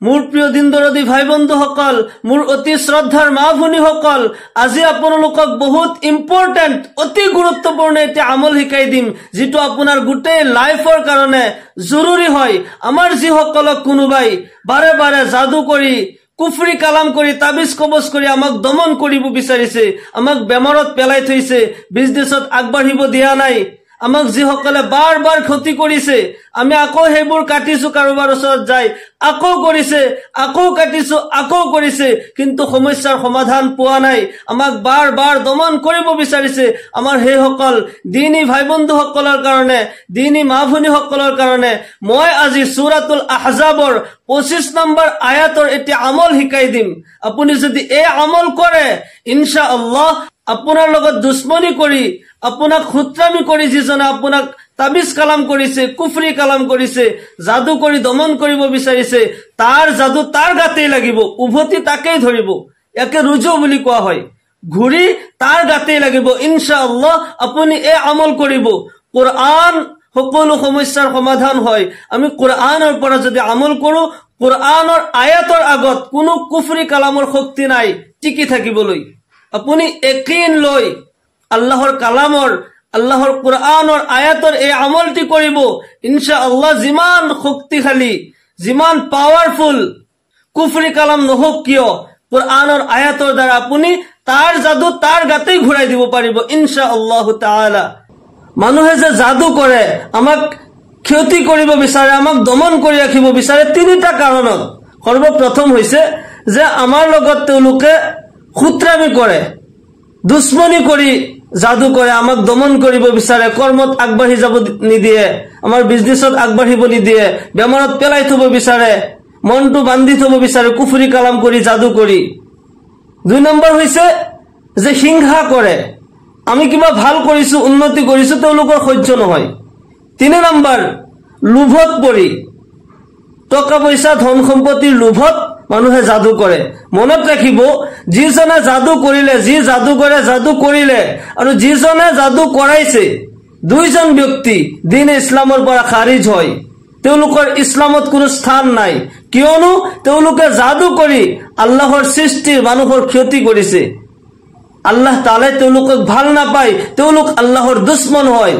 মোৰ প্ৰিয় দিনদৰদী ভাই বন্ধুসকল, মোৰ অতি শ্ৰদ্ধাৰ মা ভনীসকল, আজি আপোনালোকক বহুত ইম্পৰ্টেণ্ট, অতি গুৰুত্বপূৰ্ণ এটা আমল শিকাই দিম, যিটো আপোনাৰ গোটেই লাইফৰ কাৰণে জৰুৰী হয়। আমাৰ যিসকলক কোনোবাই বাৰে বাৰে যাদু কৰি, কুফৰি কালাম কৰি, তাবিজ কবজ কৰি আমাক দমন কৰিব বিচাৰিছে, আমাক বেমাৰত পেলাই থৈছে, বিজনেছত আগবাঢ়িব দিয়া নাই, আমাক যিসকলে বাৰ বাৰ ক্ষতি কৰিছে, আমি আকৌ সেইবোৰ কাটিছো, কাৰোবাৰ ওচৰত যাই আকৌ কৰিছে, আকৌ কাটিছো, আকৌ কৰিছে, কিন্তু সমস্যাৰ সমাধান পোৱা নাই, আমাক বাৰ বাৰ দমন কৰিব বিচাৰিছে। আমাৰ সেইসকল দিনী ভাই বন্ধুসকলৰ কাৰণে, দিনী মা ভনীসকলৰ কাৰণে মই আজি সূৰাতুল আহজাবৰ 25 নম্বৰ আয়াতৰ এটি আমল শিকাই দিম। আপুনি যদি এই আমল কৰে, ইনশাআল্লাহ আপোনাৰ লগত দুশ্মনী কৰি, আপোনাক খুত্ৰামি কৰি, যিজনে আপোনাক তাবিজ কালাম কৰিছে, কুফৰি কালাম কৰিছে, যাদু কৰি দমন কৰিব বিচাৰিছে, তাৰ যাদু তাৰ গাতেই লাগিব, উভতি তাকেই ধৰিব। ইয়াকে ৰুজু বুলি কোৱা হয়, ঘূৰি তাৰ গাতেই লাগিব। ইনশাআল্লাহ আপুনি এই আমল কৰিব, কোৰআন সকলো সমস্যাৰ সমাধান হয়। আমি কোৰআনৰ পৰা যদি আমল কৰো, কোৰআনৰ আয়াতৰ আগত কোনো কুফৰি কালামৰ শক্তি নাই টিকি থাকিবলৈ। আপুনি একিন লৈ আল্লাহৰ কালামৰ, আল্লাহৰ কোৰআনৰ আয়াতৰ এই আমলটি কৰিব, ইনশাআল্লাহ যিমান শক্তিশালী, যিমান পাৱাৰফুল কুফৰি কালাম নহওক কিয়, কোৰআনৰ আয়াতৰ দ্বাৰা আপুনি তাৰ যাদু তাৰ গাতেই ঘূৰাই দিব পাৰিব ইনশাআল্লাহ তাআলা। মানুহে যে যাদু কৰে, আমাক ক্ষতি কৰিব বিচাৰে, আমাক দমন কৰি ৰাখিব বিচাৰে, তিনিটা কাৰণত। সৰ্বপ্ৰথম হৈছে যে আমাৰ লগত তেওঁলোকে খুত্ৰামি কৰে, দুশ্মনী কৰি যাদু কৰে, আমাক দমন কৰিব বিচাৰে, কৰ্মত আগবাঢ়ি যাব নিদিয়ে, আমাৰ বিজনেছত আগবাঢ়িব নিদিয়ে, বেমাৰত পেলাই থব বিচাৰে, মনটো বান্ধি থব বিচাৰে কুফৰি কালাম কৰি, যাদু কৰি। 2 নম্বৰ হৈছে যে হিংসা কৰে, আমি কিবা ভাল কৰিছো, উন্নতি কৰিছো, তেওঁলোকৰ সহ্য নহয়। 3 নম্বৰ লোভত পৰি, টকা পইচা ধন সম্পত্তিৰ লোভত মানুহে যাদু কৰে। মনত ৰাখিব, যিজনে যাদু কৰিলে, যি যাদু কৰে, যাদু কৰিলে আৰু যিজনে যাদু কৰাইছে, 2জন ব্যক্তি দিন ইছলামৰ পৰা খাৰিজ হয়, তেওঁলোকৰ ইছলামত কোনো স্থান নাই। কিয়নো তেওঁলোকে যাদু কৰি আল্লাহৰ সৃষ্টিৰ মানুহৰ ক্ষতি কৰিছে। আল্লাহ তাআলাই তেওঁলোকক ভাল নাপায়, তেওঁলোক আল্লাহৰ দুশ্মন হয়।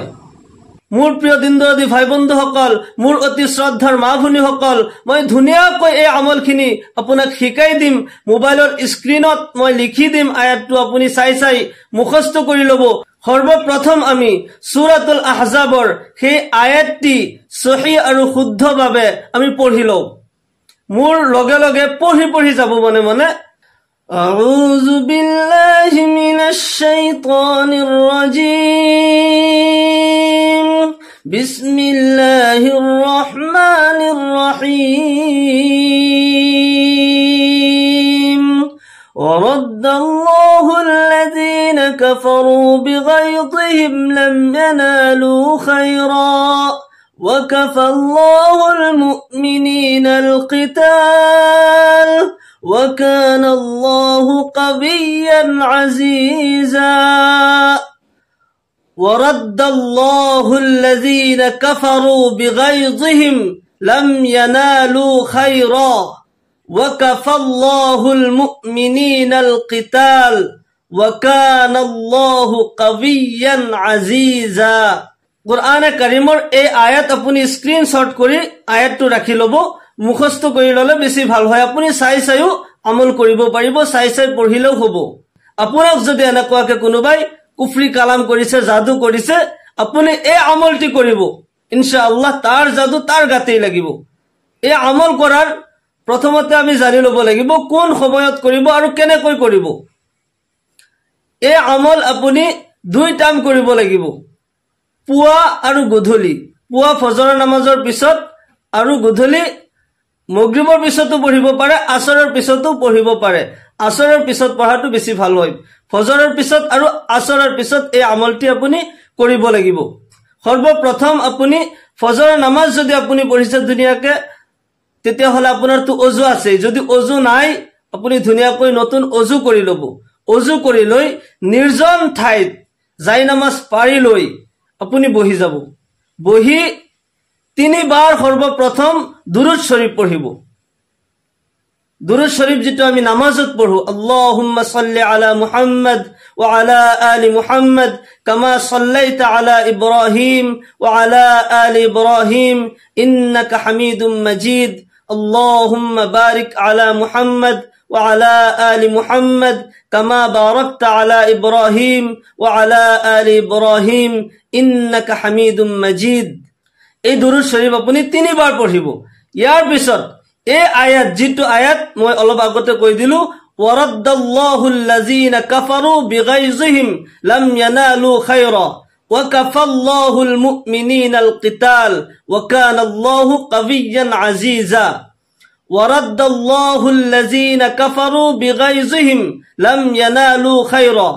মোৰ প্ৰিয় দিনদৰদী ভাই বন্ধুসকল, মোৰ অতি শ্ৰদ্ধাৰ মা ভনীসকল, মই ধুনীয়াকৈ এই আমলখিনি আপোনাক শিকাই দিম। মোবাইলৰ স্ক্ৰীনত মই লিখি দিম, আয়াতটো আপুনি চাই চাই মুখস্থ কৰি ল'ব। সৰ্বপ্ৰথম আমি সূৰাতুল আহজাবৰ সেই আয়াতটি সহি আৰু শুদ্ধভাৱে আমি পঢ়ি লওঁ। মোৰ লগে লগে পঢ়ি পঢ়ি যাব মনে মনে। আউযু বিল্লাহি মিনাশ শাইতানিৰ ৰাজীম, বিসমিল্লাহির রহমানির রহিম। ورد الله الذين كفروا بغيظهم لم ينالوا خيرا وكفى الله المؤمنين القتال وكان الله قويا عزيزا. ورد الله الذين كفروا بغيظهم لم ينالوا خيرا وكفى الله المؤمنين القتال وكان الله قويا عزيزا. কোরআনে কাৰিমৰ এই আয়াত আপুনি স্ক্ৰিনশ্বট কৰি আয়াতটো ৰাখি ল'ব, মুখস্থ কৰি ল'লে বেছি ভাল হয়। আপুনি চাই চাইও আমল কৰিব পাৰিব, চাই চাই পঢ়িলেও হ'ব। আপোনাক যদি এনেকুৱাকে কোনোবাই কুফৰি কালাম কৰিছে, যাদু কৰিছে, আপুনি এই আমলটি কৰিব, ইনশাআল্লাহ তাৰ যাদু তাৰ গাতেই লাগিব। এই আমল কৰাৰ প্ৰথমতে আমি জানি ল'ব লাগিব কোন সময়ত কৰিব আৰু কেনেকৈ কৰিব। এই আমল আপুনি 2 টাইম কৰিব লাগিব, পুৱা আৰু গধূলি। পুৱা ফজৰৰ নামাজৰ পিছত আৰু গধূলি মাগৰিবৰ পিছতো পঢ়িব পাৰে, আসৰৰ পিছতো পঢ়িব পাৰে। আসৰৰ পিছত পঢ়াটো বেছি ভাল হয়। ফজৰৰ পিছত আৰু আসৰৰ পিছত এই আমলটি আপুনি কৰিব লাগিব। সৰ্বপ্ৰথম আপুনি ফজৰৰ নামাজ যদি আপুনি পঢ়িছে ধুনীয়াকে, তেতিয়াহ'লে আপোনাৰতো অজু আছে। যদি অজু নাই, আপুনি ধুনীয়াকৈ নতুন অজু কৰি ল'ব। অজু কৰি লৈ নিৰ্জন ঠাইত যাই নামাজ পাৰি লৈ আপুনি বহি যাব। বহি 3 বাৰ সৰ্বপ্ৰথম দুৰুদ শৰীফ পঢ়িব। দুরূদ শরীফ যেটা আমি নামাজত পড়ো, আল্লাহুম্মা সাল্লি আলা মুহাম্মদ ওয়া আলা আলি মুহাম্মদ কামা সাল্লাইতা আলা ইব্রাহিম ওয়া আলা আলি ইব্রাহিম ইন্নাকা হামিদুম মাজিদ। আল্লাহুম্মা বারিক আলা মুহাম্মদ ওয়া আলা আলি মুহাম্মদ কামা বারাকতা আলা ইব্রাহিম ওয়া আলা আলি ইব্রাহিম ইন্নাকা হামিদুম মাজিদ। এই দুরূদ শরীফ আপুনি 3 বাৰ পঢ়িব। ইয়াৰ পিছত এই আয়াত, যেটো আয়াত মই অলপ আগতে কৈ দিলো, ওয়ারাদ্দাল্লাহুল লাযিনা কাফারু বিগাইযিহিম লাম ইয়ানালু খায়রা ওয়া কাফাল্লাহুল মুমিনিনাল কিতাল ওয়া কানাল্লাহু কাবিয়্যান আজিজা। ওয়ারাদ্দাল্লাহুল লাযিনা কাফারু বিগাইযিহিম লাম ইয়ানালু খায়রা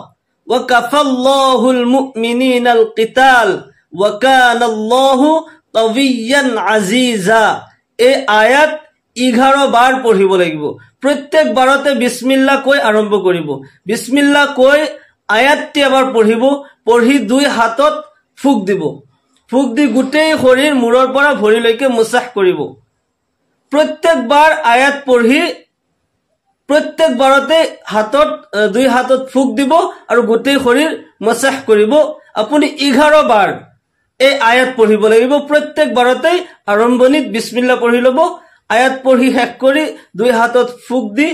ওয়া কাফাল্লাহুল মুমিনিনাল কিতাল ওয়া কানাল্লাহু কাবিয়্যান আজিজা। এই আয়াত 11 বাৰ পঢ়িব লাগিব। প্ৰত্যেক বাৰতে বিসমিল্লাহ কৈ আৰম্ভ কৰিব। বিসমিল্লাহ কৈ আয়াতটি এবাৰ পঢ়িব, পঢ়ি 2 হাতত ফুক দিব। ফুক দি গোটেই শৰীৰ মূৰৰ পৰা ভৰিলৈকে মুছাহ কৰিব। প্ৰত্যেক বাৰ আয়াত পঢ়ি প্ৰত্যেক বাৰতে হাতত 2 হাতত ফুক দিব আৰু গোটেই শৰীৰ মুছাহ কৰিব। আপুনি 11 বাৰ এই আয়াত পঢ়িব লাগিব। প্ৰত্যেক বাৰতে আৰম্ভণিত বিসমিল্লাহ পঢ়ি ল'ব। আয়াত পঢ়ি শেষ কৰি 2 হাতত ফুক দি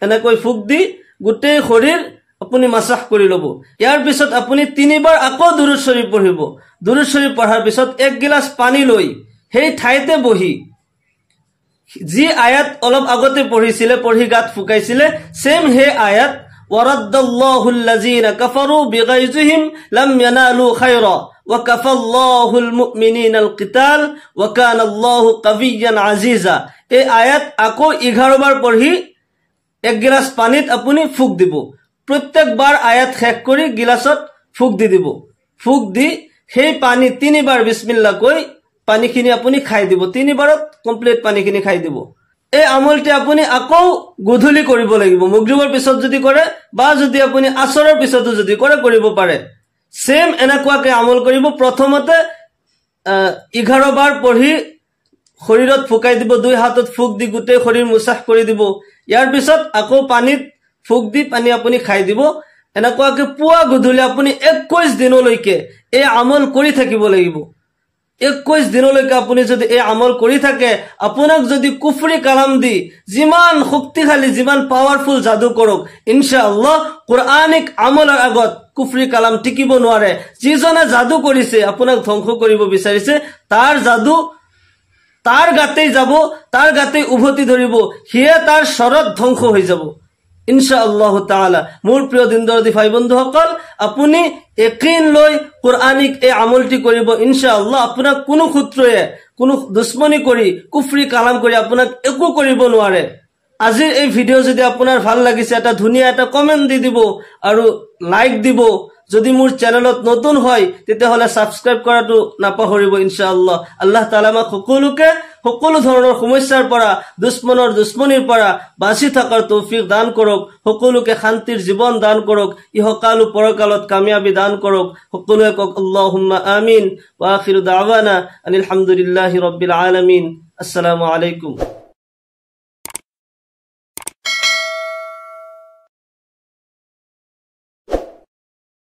এনেকৈ ফুক দি গোটেই শৰীৰ আপুনি মাসাহ কৰি ল'ব। ইয়াৰ পিছত আপুনি 3 বাৰ আকৌ দুৰূদ শৰীফ পঢ়িব। দুৰূদ শৰীফ পঢ়াৰ পিছত 1 গিলাস পানী লৈ সেই ঠাইতে বহি যি আয়াত অলপ আগতে পঢ়িছিলে, পঢ়ি গাত ফুকাইছিলে, সেম হে আয়াত ওয়ারাদ্দাল্লাহুল লাযিনা কাফারু বিগাইযিহিম লাম ইয়ানালু খায়রা ওয়া কাফাল্লাহুল মুমিনিনাল কিতাল ওয়া কানাল্লাহু কাবিয়্যান আজিজা। এই আয়াত আকৌ 11 বাৰ পঢ়ি 1 গিলাস পানীত আপুনি ফুক দিব। প্ৰত্যেক বাৰ আয়াত শেষ কৰি গিলাসত ফুক দি দিব। ফুক দি সেই পানী 3 বাৰ বিসমিল্লাহ কৈ পানীখিনি আপুনি খাই দিব। 3 বাৰত কমপ্লিট পানীখিনি খাই দিব। এই আমলটি আপুনি আকৌ গধূলি কৰিব লাগিব। মুগৰিবৰ পিছত যদি কৰে বা যদি আপুনি আসৰৰ পিছতো যদি কৰে কৰিব পাৰে। সেম এনেকুৱাকে আমল কৰিব। প্ৰথমতে 11 বাৰ পঢ়ি শৰীৰত ফুকাই দিব, 2 হাতত ফুক দি গোটেই শৰীৰ মুছাহ কৰি দিব। ইয়াৰ পিছত আকৌ পানীত ফুক দি পানী আপুনি খাই দিব। এনেকুৱাকে পুৱা গধূলি আপুনি 21 দিনলৈকে এই আমল কৰি থাকিব লাগিব। 21 দিনলৈকে আপুনি যদি এই আমল কৰি থাকে, আপোনাক যদি কুফৰি কালাম দি যিমান শক্তিশালী, যিমান পাৱাৰফুল যাদু কৰক, ইনশাআল্লাহ কুৰআনিক আমলৰ আগত কুফৰি কালাম টিকিব নোৱাৰে। যিজনে যাদু কৰিছে, আপোনাক ধ্বংস কৰিব বিচাৰিছে, তাৰ যাদু তাৰ গাতেই যাব, তাৰ গাতেই উভতি ধৰিব, হিয়ে তাৰ শৰত ধ্বংস হৈ যাব ইনশাআল্লাহ তাআলা। মোৰ প্ৰিয় দিনদৰদী ভাই বন্ধুসকল, আপুনি ইয়াকিন লৈ কুৰআনিক এই আমলটি কৰিব ইনশাআল্লাহ। আপোনাক কোনো সূত্ৰয়ে, কোনো দুশ্মনী কৰি, কুফৰি কালাম কৰি আপোনাক একো কৰিব নোৱাৰে। আজিৰ এই ভিডিঅ' যদি আপোনাৰ ভাল লাগিছে, এটা ধুনীয়া এটা কমেন্ট দি দিব আৰু লাইক দিব। যদি মোৰ চেনেলত নতুন হয় তেতিয়াহ'লে সাবস্ক্ৰাইব কৰাটো নাপাহৰিব ইনশাআল্লাহ। আল্লাহ তাআলা আমাক সকলোকে সকলো ধৰণৰ সমস্যাৰ পৰা, দুশ্মনৰ দুশ্মনীৰ পৰা বাচি থকাৰ তৌফিক দান কৰক। সকলোকে শান্তিৰ জীৱন দান কৰক। ইহকালো পৰকালত কামিয়াবি দান কৰক। সকলোৱে কওক আল্লাহুম্মা আমিন। ওয়া আখিৰু দাওয়ানা আনিল হামদুলিল্লাহি ৰাব্বিল আলামিন। আসসালামু আলাইকুম।